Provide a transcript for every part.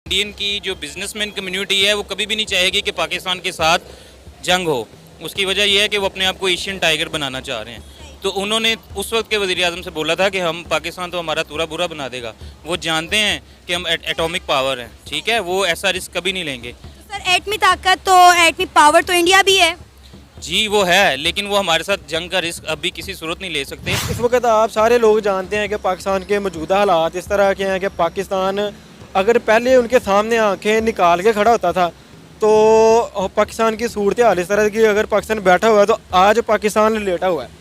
Indian की जो businessman community है वो कभी भी नहीं चाहेगी कि पाकिस्तान के साथ जंग हो। उसकी वजह यह है कि वो अपने आप को एशियन टाइगर बनाना चाह रहे हैं। तो उन्होंने उस वक्त के वज़ीर-ए-आज़म से बोला था कि हम पाकिस्तान तो हमारा पूरा बुरा बना देगा। वो जानते हैं कि हम एटॉमिक पावर हैं, ठीक है, वो ऐसा रिस्क कभी नहीं लेंगे। सर एटमी ताकत तो एटमी पावर तो इंडिया भी है। जी वो है, लेकिन वो हमारे साथ जंग का रिस्क अभी किसी सूरत नहीं ले सकते। इस वक्त आप सारे लोग जानते हैं कि पाकिस्तान के मौजूदा हालात इस तरह के हैं कि पाकिस्तान अगर पहले उनके सामने आंखें निकाल के खड़ा होता था तो पाकिस्तान की सूरत हाल इस तरह की, अगर पाकिस्तान बैठा हुआ है तो आज पाकिस्तान लेटा हुआ है।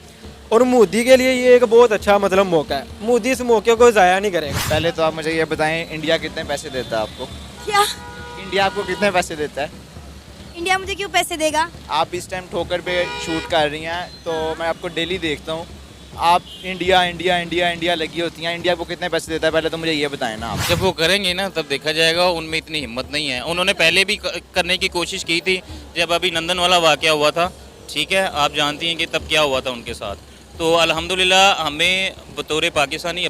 और मोदी के लिए ये एक बहुत अच्छा मतलब मौका है, मोदी इस मौके को ज़ाया नहीं करेगा। पहले तो आप मुझे ये बताएं, इंडिया कितने पैसे देता है आपको? क्या इंडिया आपको कितने पैसे देता है? इंडिया मुझे क्यों पैसे देगा? आप इस टाइम ठोकर पे शूट कर रही हैं तो मैं आपको डेली देखता हूँ, आप इंडिया इंडिया इंडिया इंडिया लगी होती हैं। इंडिया को कितने पैसे देता है पहले तो मुझे ये बताएं ना आप। जब वो करेंगे ना तब देखा जाएगा। उनमें इतनी हिम्मत नहीं है। उन्होंने पहले भी करने की कोशिश की थी, जब अभी नंदन वाला वाक़या हुआ था, ठीक है, आप जानती हैं कि तब क्या हुआ था उनके साथ। तो अल्हम्दुलिल्लाह हमें बतौर पाकिस्तानी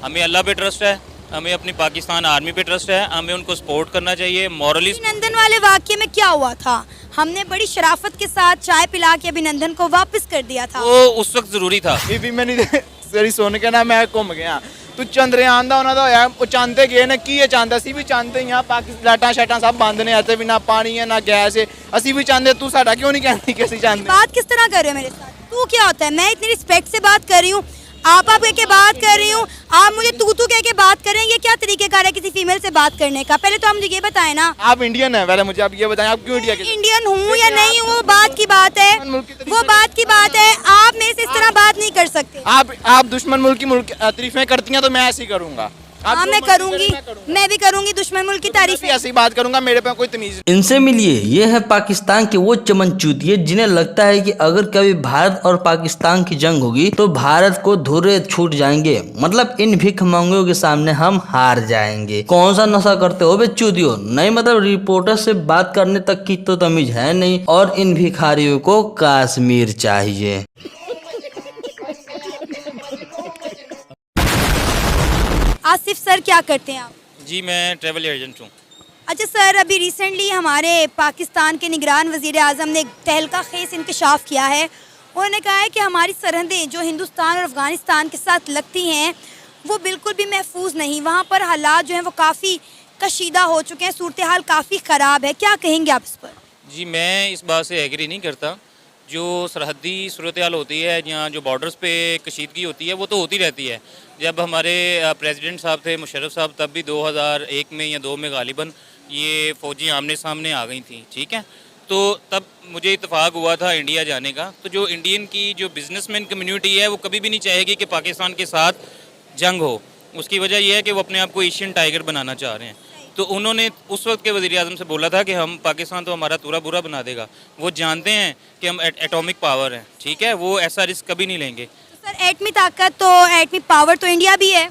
हमें अल्लाह पे ट्रस्ट है, हमें अपनी पाकिस्तान आर्मी पे ट्रस्ट है, हमें उनको सपोर्ट करना चाहिए मॉरली। अभिनंदन वाले वाक्य में क्या हुआ था? हमने बड़ी शराफत के साथ चाय पिला के अभिनंदन को वापस कर दिया था। वो उस वक्त ज़रूरी था। भी मैं नहीं सरी सुन के ना मैं घूम गया। तू चंद्रयान का उन्होंने तो होया, वो चांदे गए ने की चाहता, असी भी चाहते ही हाँ। पाकिस्तान लाइटां शाइटां सब बंद ने, इतने भी ना पानी है ना गैस है, असी भी चाहते। तू साडा क्यों नहीं कहती कि असी चाहते? बात किस तरह कर रहे हो मेरे साथ? तू क्या होता है? मैं इतनी रिस्पेक्ट से बात कर रही हूँ, आप कह के बात कर रही हूँ, आप मुझे तू कह के बात कर रहे हैं। ये क्या तरीकेकार है किसी फीमेल से बात करने का? पहले तो आप मुझे ये बताएं ना। आप इंडियन है, पहले मुझे आप ये बताएं, आप क्यों इंडिया के? इंडियन हूँ या नहीं हूँ वो बात की बात है, वो बात की बात है। आप मेरे से इस तरह बात नहीं कर सकते। आप दुश्मन मुल्क की तारीफें करती हैं तो मैं ऐसे ही करूँगा। हाँ मैं करूंगी, मैं भी करूंगी दुश्मन मुल्क की तारीफ। ऐसी बात करूंगा, मेरे पे कोई तमीज। इनसे मिलिए, ये है पाकिस्तान के वो चमनचूतिए जिन्हें लगता है कि अगर कभी भारत और पाकिस्तान की जंग होगी तो भारत को धुर्रे छूट जाएंगे। मतलब इन भिख मंगों के सामने हम हार जाएंगे। कौन सा नशा करते हो बे चूतियों? नहीं मतलब रिपोर्टर से बात करने तक की तो तमीज है नहीं, और इन भिखारियों को कश्मीर चाहिए। आसिफ सर क्या करते हैं आप? जी मैं ट्रैवल एजेंट हूँ। अच्छा सर, अभी रिसेंटली हमारे पाकिस्तान के निगरान वज़ीर-ए-आज़म ने एक तहलका खेस इंकशाफ किया है। उन्होंने कहा है कि हमारी सरहदें जो हिंदुस्तान और अफ़गानिस्तान के साथ लगती हैं वो बिल्कुल भी महफूज नहीं। वहाँ पर हालात जो हैं वो काफ़ी कशीदा हो चुके हैं, सूरत हाल काफ़ी ख़राब है। क्या कहेंगे आप इस पर? जी मैं इस बात से एग्री नहीं करता। जो सरहदी सूरत हाल होती है, यहाँ जो बॉर्डर्स पे कशीदगी होती है वो तो होती रहती है। जब हमारे प्रेसिडेंट साहब थे मुशर्रफ साहब, तब भी 2001 में या 2 में गालिबन ये फ़ौजी आमने सामने आ गई थी, ठीक है। तो तब मुझे इत्तेफाक हुआ था इंडिया जाने का। तो जो इंडियन की जो बिजनेसमैन कम्युनिटी है वो कभी भी नहीं चाहेगी कि पाकिस्तान के साथ जंग हो। उसकी वजह यह है कि वो अपने आप को एशियन टाइगर बनाना चाह रहे हैं। तो उन्होंने उस वक्त के वज़ीर-ए-आज़म से बोला था कि हम पाकिस्तान तो हमारा पूरा बुरा बना देगा। वो जानते हैं कि हम एटॉमिक पावर हैं, ठीक है, वो ऐसा रिस्क कभी नहीं लेंगे। सर एटमी ताकत तो एटमी पावर तो इंडिया भी है।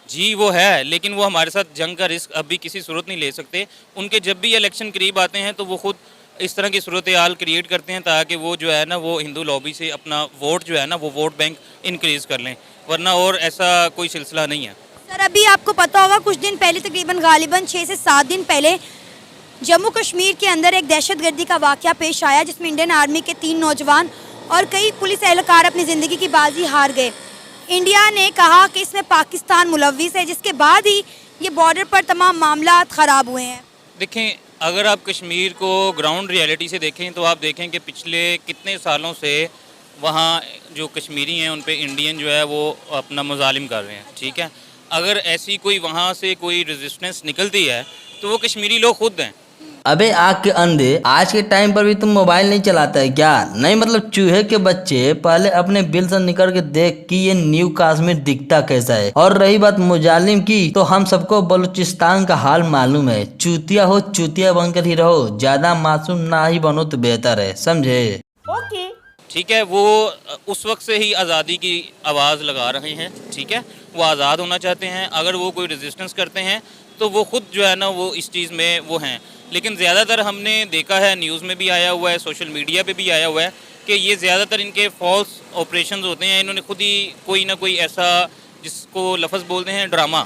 जी वो है, लेकिन वो हमारे साथ जंग का रिस्क अभी किसी सूरत नहीं ले सकते। उनके जब भी इलेक्शन करीब आते हैं तो वो खुद इस तरह की सूरत हाल क्रिएट करते हैं ताकि वो जो है ना वो हिंदू लॉबी से अपना वोट जो है ना वो वोट बैंक इंक्रीज़ कर लें, वरना और ऐसा कोई सिलसिला नहीं है। सर अभी आपको पता होगा कुछ दिन पहले, तकरीबन गालिबन 6 से 7 दिन पहले, जम्मू कश्मीर के अंदर एक दहशतगर्दी का वाक़या पेश आया जिसमें इंडियन आर्मी के 3 नौजवान और कई पुलिस एहलकार अपनी ज़िंदगी की बाजी हार गए। इंडिया ने कहा कि इसमें पाकिस्तान मुलव्विस है, जिसके बाद ही ये बॉर्डर पर तमाम मामला ख़राब हुए हैं। देखें, अगर आप कश्मीर को ग्राउंड रियलिटी से देखें तो आप देखें कि पिछले कितने सालों से वहाँ जो कश्मीरी हैं उन पे इंडियन जो है वो अपना मुजालिम कर रहे हैं, ठीक है। अगर ऐसी कोई वहाँ से कोई रेजिस्टेंस निकलती है तो वो कश्मीरी लोग खुद हैं। अबे आग के अंधे, आज के टाइम पर भी तुम मोबाइल नहीं चलाता है क्या? नहीं मतलब चूहे के बच्चे, पहले अपने बिल से निकल के देख कि ये न्यू कश्मीर दिखता कैसा है। और रही बात मुजालिम की, तो हम सबको बलूचिस्तान का हाल मालूम है। चूतिया हो चूतिया बनकर ही रहो, ज्यादा मासूम ना ही बनो तो बेहतर है, समझे? ओके ठीक है, वो उस वक्त से ही आज़ादी की आवाज़ लगा रहे हैं, ठीक है, वो आज़ाद होना चाहते हैं। अगर वो कोई रेजिस्टेंस करते हैं तो वो खुद जो है ना वो इस चीज़ में वो हैं। लेकिन ज़्यादातर हमने देखा है, न्यूज़ में भी आया हुआ है, सोशल मीडिया पे भी आया हुआ है कि ये ज़्यादातर इनके फॉल्स ऑपरेशंस होते हैं। इन्होंने खुद ही कोई ना कोई ऐसा, जिसको लफ्ज़ बोलते हैं ड्रामा,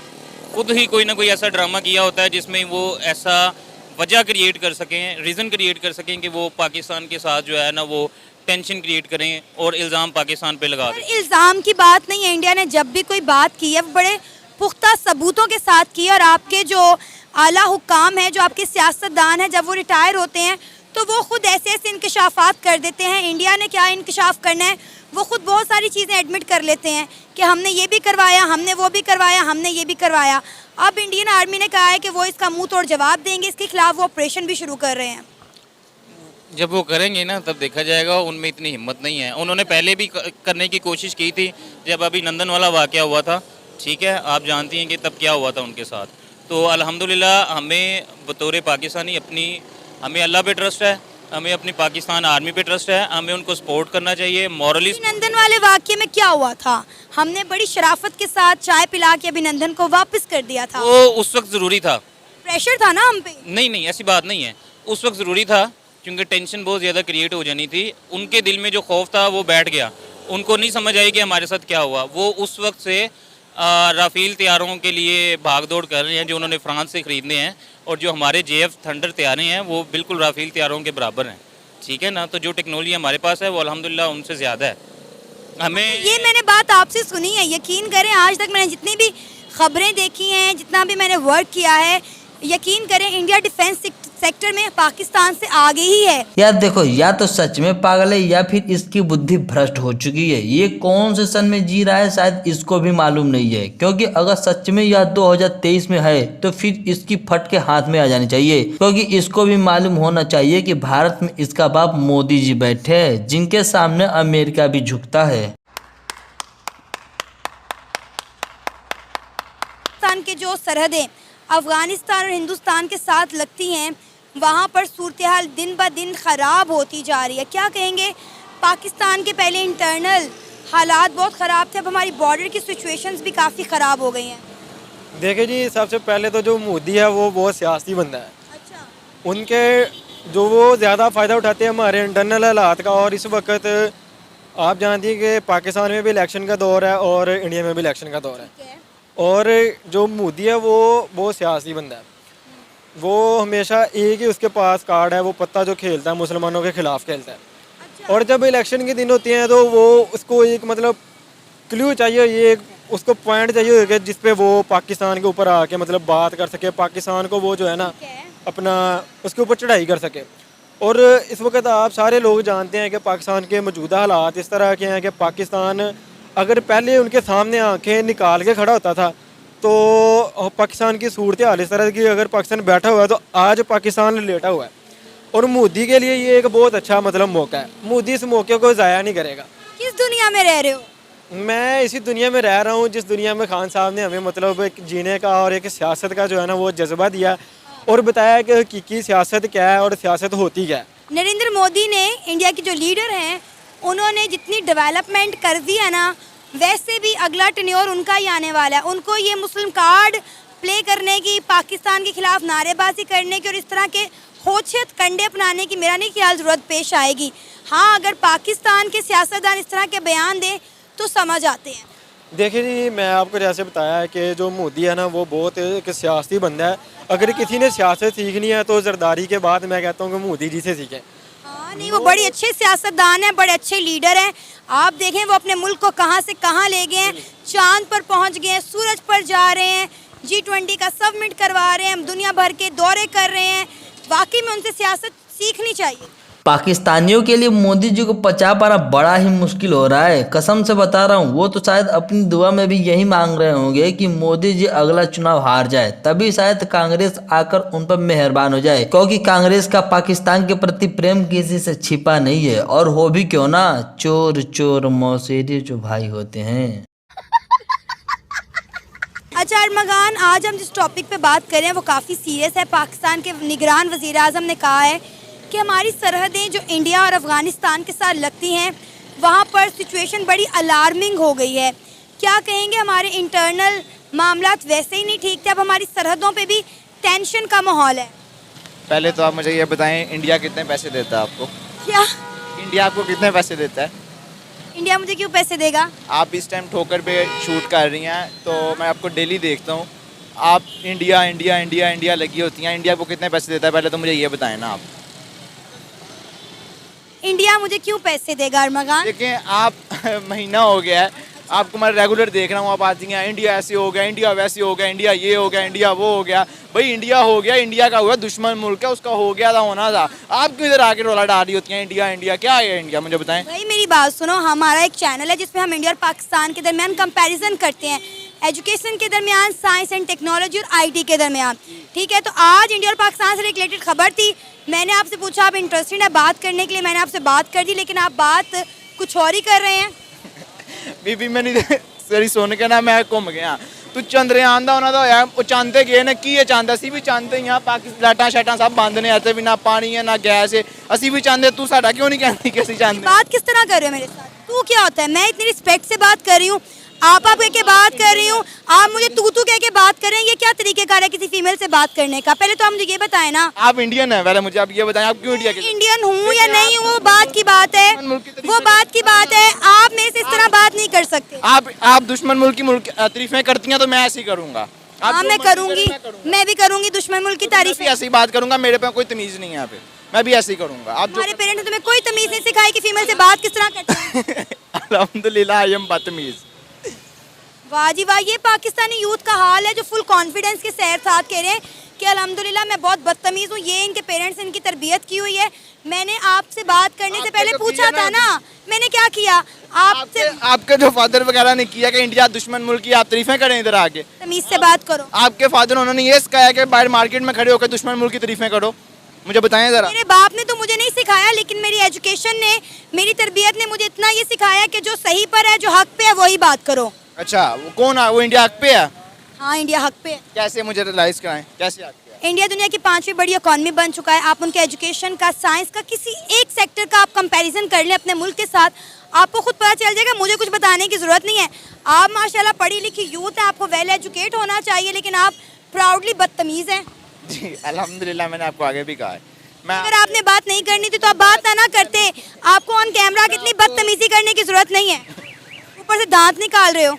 खुद ही कोई ना कोई ऐसा ड्रामा किया होता है जिसमें वो ऐसा वजह क्रिएट कर सकें, रीज़न क्रिएट कर सकें कि वो पाकिस्तान के साथ जो है ना वो टेंशन क्रिएट करें और इल्ज़ाम पाकिस्तान पे लगा दें। पर इल्ज़ाम की बात नहीं है, इंडिया ने जब भी कोई बात की है वो बड़े पुख्ता सबूतों के साथ की है। और आपके जो आला हुक्काम हैं, जो आपके सियासतदान हैं, जब वो रिटायर होते हैं तो वो खुद ऐसे ऐसे इंकशाफात कर देते हैं। इंडिया ने क्या इंकशाफ करना है, वो खुद बहुत सारी चीज़ें एडमिट कर लेते हैं कि हमने ये भी करवाया, हमने वो भी करवाया, हमने ये भी करवाया। अब इंडियन आर्मी ने कहा है कि वो इसका मुंह तोड़ जवाब देंगे, इसके खिलाफ वो ऑपरेशन भी शुरू कर रहे हैं। जब वो करेंगे ना तब देखा जाएगा, उनमें इतनी हिम्मत नहीं है। उन्होंने पहले भी करने की कोशिश की थी, जब अभी लंदन वाला वाक़या हुआ था, ठीक है, आप जानती हैं कि तब क्या हुआ था उनके साथ। तो अल्हम्दुलिल्लाह हमें बतौर पाकिस्तानी हमें अल्लाह पे ट्रस्ट है, हमें अपनी पाकिस्तान आर्मी पे ट्रस्ट है, हमें उनको सपोर्ट करना चाहिए मॉरली। अभिनंदन वाले वाक़ये में क्या हुआ था? हमने बड़ी शराफत के साथ चाय पिला के अभिनंदन को वापस कर दिया था। वो उस वक्त ज़रूरी था, प्रेशर था ना हम पे। नहीं ऐसी बात नहीं है, उस वक्त ज़रूरी था क्योंकि टेंशन बहुत ज़्यादा क्रिएट हो जानी थी। उनके दिल में जो खौफ था वो बैठ गया, उनको नहीं समझ आई कि हमारे साथ क्या हुआ। वो उस वक्त से राफेल तैयारों के लिए भाग दौड़ कर रहे हैं जो उन्होंने फ्रांस से ख़रीदने हैं, और जो हमारे JF थंडर तैयारें हैं वो बिल्कुल राफेल तैयारों के बराबर हैं, ठीक है ना। तो जो टेक्नोलॉजी हमारे पास है वो अल्हम्दुलिल्लाह उनसे ज़्यादा है। हमें ये मैंने बात आपसे सुनी है, यकीन करें आज तक मैंने जितनी भी खबरें देखी हैं, जितना भी मैंने वर्क किया है, यकीन करें इंडिया डिफेंस सेक्टर में पाकिस्तान से आगे ही है। यार देखो, या तो सच में पागल है या फिर इसकी बुद्धि भ्रष्ट हो चुकी है। ये कौन से सन में जी रहा है शायद इसको भी मालूम नहीं है, क्योंकि अगर सच में यह 2023 में है तो फिर इसकी फट के हाथ में आ जानी चाहिए, क्योंकि इसको भी मालूम होना चाहिए कि भारत में इसका बाप मोदी जी बैठे हैं, जिनके सामने अमेरिका भी झुकता है। पाकिस्तान के जो सरहदें अफगानिस्तान और हिंदुस्तान के साथ लगती हैं, वहाँ पर सूरत हाल दिन ब दिन ख़राब होती जा रही है। क्या कहेंगे, पाकिस्तान के पहले इंटरनल हालात बहुत ख़राब थे, अब हमारी बॉर्डर की सिचुएशंस भी काफ़ी ख़राब हो गई हैं। देखिए जी, सबसे पहले तो जो मोदी है वो बहुत सियासी बंदा है। अच्छा, उनके जो वो ज़्यादा फ़ायदा उठाते हैं हमारे इंटरनल हालात का। और इस वक्त आप जानती हैं कि पाकिस्तान में भी इलेक्शन का दौर है और इंडिया में भी इलेक्शन का दौर है। ठीक है। और जो मोदी है वो बहुत सियासी बंदा है, वो हमेशा एक ही उसके पास कार्ड है, वो पत्ता जो खेलता है मुसलमानों के ख़िलाफ़ खेलता है। अच्छा। और जब इलेक्शन के दिन होते हैं तो वो उसको एक मतलब क्लू चाहिए, ये उसको पॉइंट चाहिए होगा जिस पे वो पाकिस्तान के ऊपर आके मतलब बात कर सके, पाकिस्तान को वो जो है ना ठीक है। अपना उसके ऊपर चढ़ाई कर सके। और इस वक्त आप सारे लोग जानते हैं कि पाकिस्तान के मौजूदा हालात इस तरह के हैं कि पाकिस्तान अगर पहले उनके सामने आंखें निकाल के खड़ा होता था तो पाकिस्तान की सूरत हाल इस तरह की, अगर पाकिस्तान बैठा हुआ है तो आज पाकिस्तान लेटा हुआ है। और मोदी के लिए ये एक बहुत अच्छा मतलब मौका है, मोदी इस मौके को ज़ाया नहीं करेगा। किस दुनिया में रह रहे हो? मैं इसी दुनिया में रह रहा हूँ जिस दुनिया में खान साहब ने हमें मतलब एक जीने का और एक सियासत का जो है ना वो जज्बा दिया और बताया कि हकीकी सियासत क्या है और सियासत होती क्या है। नरेंद्र मोदी ने, इंडिया के जो लीडर हैं, उन्होंने जितनी डेवलपमेंट कर दी है ना, वैसे भी अगला टेन्योर उनका ही आने वाला है। उनको ये मुस्लिम कार्ड प्ले करने की, पाकिस्तान के खिलाफ नारेबाजी करने की और इस तरह के होशियत कंडे अपनाने की मेरा नहीं ख्याल ज़रूरत पेश आएगी। हाँ, अगर पाकिस्तान के सियासतदान इस तरह के बयान दें तो समझ आते हैं। देखिए जी, मैं आपको जैसे बताया कि जो मोदी है ना वो बहुत एक सियासी बंदा है। अगर किसी ने सियासत सीखनी है तो जरदारी के बाद मैं कहता हूँ कि मोदी जी से सीखें। हाँ, नहीं, वो बड़े अच्छे सियासतदान हैं, बड़े अच्छे लीडर हैं। आप देखें वो अपने मुल्क को कहाँ से कहाँ ले गए हैं, चांद पर पहुँच गए हैं, सूरज पर जा रहे हैं, G20 का सबमिट करवा रहे हैं, दुनिया भर के दौरे कर रहे हैं। वाकई में उनसे सियासत सीखनी चाहिए। पाकिस्तानियों के लिए मोदी जी को पचा पाना बड़ा ही मुश्किल हो रहा है, कसम से बता रहा हूँ। वो तो शायद अपनी दुआ में भी यही मांग रहे होंगे कि मोदी जी अगला चुनाव हार जाए, तभी शायद कांग्रेस आकर उन पर मेहरबान हो जाए, क्योंकि कांग्रेस का पाकिस्तान के प्रति प्रेम किसी से छिपा नहीं है। और हो भी क्यों ना, चोर चोर मौसेरी जो भाई होते हैं। अच्छा अरमगान, आज हम जिस टॉपिक पे बात कर रहे हैं वो काफ़ी सीरियस है। पाकिस्तान के निगरान वज़ीर आज़म ने कहा है कि हमारी सरहदें जो इंडिया और अफ़गानिस्तान के साथ लगती हैं वहाँ पर सिचुएशन बड़ी अलार्मिंग हो गई है। क्या कहेंगे, हमारे इंटरनल मामलात वैसे ही नहीं ठीक थे, अब हमारी सरहदों पे भी टेंशन का माहौल है। पहले तो आप मुझे ये बताएं, इंडिया कितने पैसे देता है आपको? क्या इंडिया आपको कितने पैसे देता है? इंडिया मुझे क्यों पैसे देगा? आप इस टाइम ठोकर पे शूट कर रही हैं तो मैं आपको डेली देखता हूँ, आप इंडिया इंडिया इंडिया इंडिया लगी होती हैं, इंडिया को कितने पैसे देता है पहले तो मुझे ये बताएं ना आप। इंडिया मुझे क्यों पैसे देगा अरमागान? देखें आप महीना हो गया है आपको मैं रेगुलर देख रहा हूँ, आप आती हैं इंडिया ऐसे हो गया, इंडिया वैसे हो गया, इंडिया ये हो गया, इंडिया वो हो गया। भाई इंडिया हो गया, इंडिया का हुआ दुश्मन मुल्क है, उसका हो गया था, होना था। आप क्यों इधर आके रोला डाल रही होती हैं इंडिया इंडिया? क्या है इंडिया मुझे बताएं। भाई मेरी बात सुनो, हमारा एक चैनल है जिसमें हम इंडिया और पाकिस्तान के दरमियान कंपैरिजन करते हैं, एजुकेशन के दरमियान, साइंस एंड टेक्नोलॉजी और आईटी के दरमियान। ठीक है, तो आज इंडिया और पाकिस्तान से रिलेटेड खबर थी, मैंने आपसे पूछा आप इंटरेस्टेड है बात करने के लिए, मैंने आपसे बात कर दी, लेकिन आप बात कुछ और ही कर रहे हैं। बीबी मैंने तेरी सुन के ना मैं घूम गया। तू चंद्रयान ਦਾ ਉਹਨਾਂ ਦਾ ਹੋਇਆ, ਉਹ ਚਾਹੁੰਦੇ ਗਏ ਨੇ ਕੀ ਇਹ ਚਾਹੁੰਦਾ ਸੀ ਵੀ ਚਾਹੁੰਦੇ ਹੀ ਆ ਪਾਕਿਸਤਾਨ ਲਾਟਾਂ ਸ਼ਾਟਾਂ ਸਭ ਬੰਦ ਨੇ ਇੱਥੇ ਵੀ ਨਾ ਪਾਣੀ ਹੈ ਨਾ ਗੈਸ ਹੈ, ਅਸੀਂ ਵੀ ਚਾਹੁੰਦੇ, ਤੂੰ ਸਾਡਾ क्यों नहीं कहती कि ਅਸੀਂ ਚਾਹੁੰਦੇ। बात किस तरह कर रहे हो मेरे साथ? तू क्या होता है? मैं इतनी रिस्पेक्ट से बात कर रही हूँ, आप कह के बात कर रही हूँ, आप मुझे तू कह के बात कर रहे हैं, ये क्या तरीकेकार है किसी फीमेल से बात करने का? पहले तो आप मुझे ये बताएं ना। आप इंडियन है, पहले मुझे आप ये बताएं आप क्यों इंडिया के? इंडियन हूँ या नहीं हूँ वो बात की बात है, वो बात की बात है। आप मेरे से इस तरह बात नहीं कर सकते। आप दुश्मन मुल्क की तारीफें करती हैं तो मैं ऐसे ही करूंगा। हाँ मैं करूंगी, मैं भी करूंगी दुश्मन मुल्क की तारीफ। ऐसी ही बात करूंगा, मेरे पे कोई तमीज नहीं है यहाँ पे, मैं भी ऐसे ही करूंगा। आप हमारे पेरेंट्स ने तुम्हें कोई तमीज नहीं सिखाई कि फीमेल से बात किस तरह करते हैं। अल्हम्दुलिल्लाह आई एम बदतमीज। वाह जी वाह, ये पाकिस्तानी यूथ का हाल है जो फुल कॉन्फिडेंस के साथ कह रहे हैं कि अल्हम्दुलिल्लाह मैं बहुत बदतमीज़ हूँ, ये इनके पेरेंट्स इनकी तरबियत की हुई है। मैंने आपसे बात करने से पहले पूछा था ना, मैंने क्या किया आपसे? आपके जो फादर वगैरह ने किया कि इंडिया दुश्मन मुल्क की, आप तारीफें करें इधर आके। तमीज से बात करो। आपके फादर उन्होंने ये सिखाया कि बाहर मार्केट में खड़े होकर दुश्मन मुल्क की तारीफें करो? मुझे बताएं जरा। मेरे बाप ने तो मुझे नहीं सिखाया, लेकिन मेरी एजुकेशन ने, मेरी तरबियत ने मुझे इतना ये सिखाया कि जो सही पर है, जो हक पे है, वही बात करो। अच्छा वो कौन है? वो इंडिया हक पे है? हाँ इंडिया हक पे है। कैसे मुझे रियलाइज कराएं, कैसे हक पे है? इंडिया दुनिया की 5वीं बड़ी इकॉनमी बन चुका है। आप उनके एजुकेशन का, साइंस का, किसी एक सेक्टर का आप कंपैरिजन कर लें अपने मुल्क के साथ, आपको खुद पता चल जाएगा। मुझे कुछ बताने की ज़रूरत नहीं है। आप माशाल्लाह पढ़ी लिखी यूथ है, आपको वेल एजुकेट होना चाहिए, लेकिन आप प्राउडली बदतमीज़ हैं। जी अल्हम्दुलिल्लाह, मैंने आपको आगे भी कहा है। मैं अगर आपने बात नहीं करनी थी तो आप बात ना करते। आपको ऑन कैमरा कितनी बदतमीजी करने की ज़रूरत नहीं है, ऊपर से दांत निकाल रहे हो।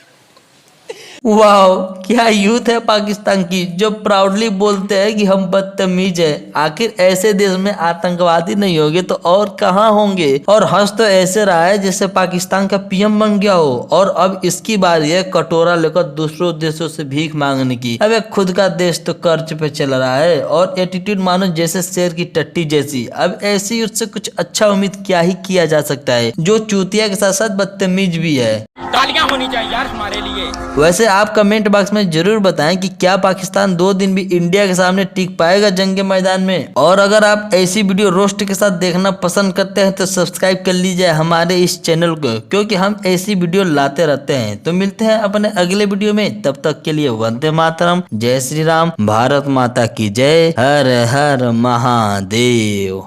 वाह, क्या यूथ है पाकिस्तान की जो प्राउडली बोलते हैं कि हम बदतमीज है। आखिर ऐसे देश में आतंकवादी नहीं होंगे तो और कहाँ होंगे। और हंस तो ऐसे रहा है जैसे पाकिस्तान का पीएम बन गया हो, और अब इसकी बारी है कटोरा लेकर दूसरों देशों से भीख मांगने की। अब खुद का देश तो कर्ज पे चल रहा है, और एटीट्यूड मानो जैसे शेर की टट्टी जैसी। अब ऐसी उससे कुछ अच्छा उम्मीद क्या ही किया जा सकता है, जो चूतिया के साथ साथ बदतमीज भी है। तालियां होनी चाहिए यार हमारे लिए। वैसे आप कमेंट बॉक्स में जरूर बताएं कि क्या पाकिस्तान 2 दिन भी इंडिया के सामने टिक पाएगा जंग के मैदान में। और अगर आप ऐसी वीडियो रोस्ट के साथ देखना पसंद करते हैं तो सब्सक्राइब कर लीजिए हमारे इस चैनल को, क्योंकि हम ऐसी वीडियो लाते रहते हैं। तो मिलते हैं अपने अगले वीडियो में, तब तक के लिए वंदे मातरम, जय श्री राम, भारत माता की जय, हर हर महादेव।